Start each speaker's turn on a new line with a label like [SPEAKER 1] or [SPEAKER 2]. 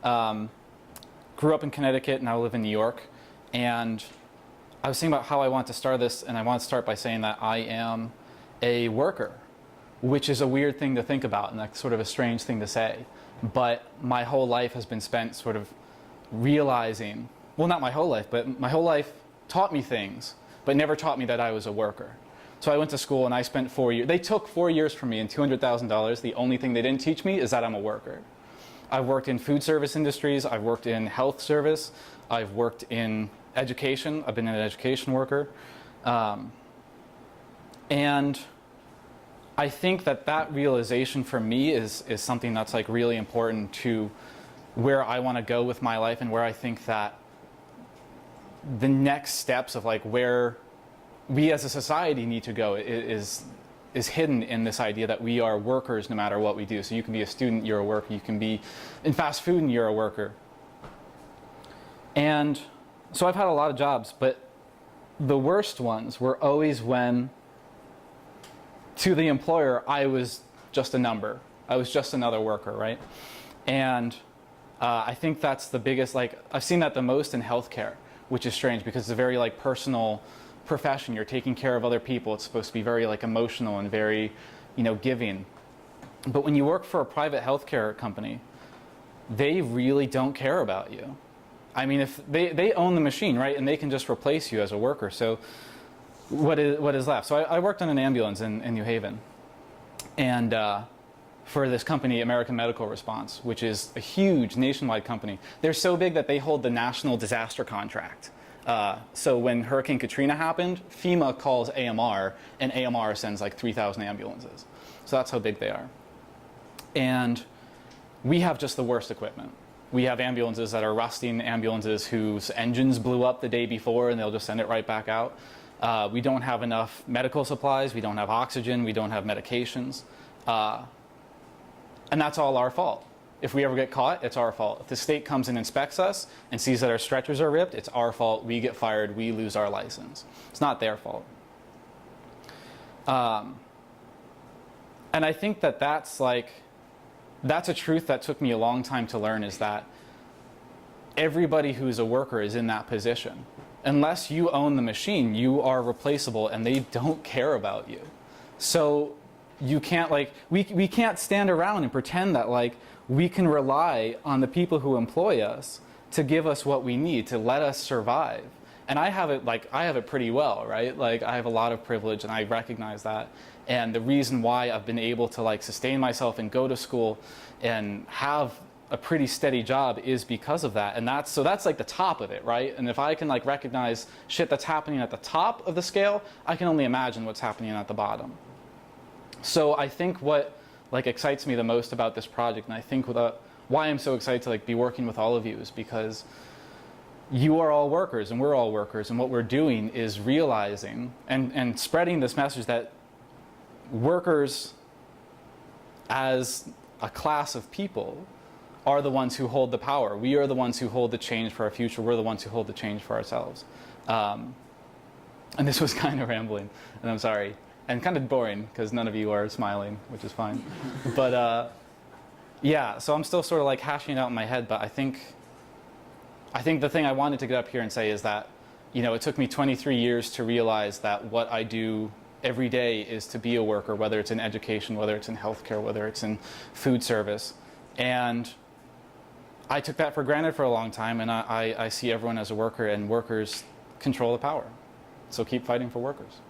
[SPEAKER 1] Um, Grew up in Connecticut, now live in New York. And I was thinking about how I want to start this, and I want to start by saying that I am a worker, which is a weird thing to think about and like sort of a strange thing to say. But my whole life has been spent sort of realizing, well, not my whole life, but my whole life taught me things, but never taught me that I was a worker. So I went to school and I spent 4 years. They took 4 years from me and $200,000. The only thing they didn't teach me is that I'm a worker. I've worked in food service industries. I've worked in health service. I've worked in education. I've been an education worker. And I think that that realization for me is something that's like really important to where I want to go with my life, and where I think that the next steps of like where we as a society need to go is hidden in this idea that we are workers no matter what we do. So you can be a student, you're a worker. You can be in fast food and you're a worker. And so I've had a lot of jobs, but the worst ones were always when, to the employer, I was just a number. I was just another worker, right? And I think that's the biggest, like, I've seen that the most in healthcare, which is strange because it's a very like personal profession. You're taking care of other people. It's supposed to be very like emotional and very, you know, giving. But when you work for a private healthcare company, they really don't care about you. I mean, if they own the machine, right, and they can just replace you as a worker. So what is left? So I worked on an ambulance in New Haven, and for this company, American Medical Response, which is a huge nationwide company. They're so big that they hold the national disaster contract. So when Hurricane Katrina happened, FEMA calls AMR, and AMR sends like 3,000 ambulances. So that's how big they are. And we have just the worst equipment. We have ambulances that are rusting, ambulances whose engines blew up the day before and they'll just send it right back out. We don't have enough medical supplies, we don't have oxygen, we don't have medications. And that's all our fault. If we ever get caught, it's our fault. If the state comes and inspects us and sees that our stretchers are ripped, it's our fault. We get fired, we lose our license. It's not their fault. And I think that that's a truth that took me a long time to learn, is that everybody who's a worker is in that position. Unless you own the machine, you are replaceable and they don't care about you. So you can't like, we can't stand around and pretend that like we can rely on the people who employ us to give us what we need, to let us survive. And I have it pretty well, right? Like I have a lot of privilege and I recognize that. And the reason why I've been able to like sustain myself and go to school and have a pretty steady job is because of that. And that's like the top of it, right? And if I can like recognize shit that's happening at the top of the scale, I can only imagine what's happening at the bottom. So I think what like excites me the most about this project, and I think why I'm so excited to like be working with all of you, is because you are all workers and we're all workers, and what we're doing is realizing and spreading this message that workers as a class of people are the ones who hold the power. We are the ones who hold the change for our future. We're the ones who hold the change for ourselves. And this was kind of rambling, and I'm sorry. And kind of boring, because none of you are smiling, which is fine. But yeah, so I'm still sort of like hashing it out in my head, but I think the thing I wanted to get up here and say is that, you know, it took me 23 years to realize that what I do every day is to be a worker, whether it's in education, whether it's in healthcare, whether it's in food service. And I took that for granted for a long time, and I see everyone as a worker, and workers control the power. So keep fighting for workers.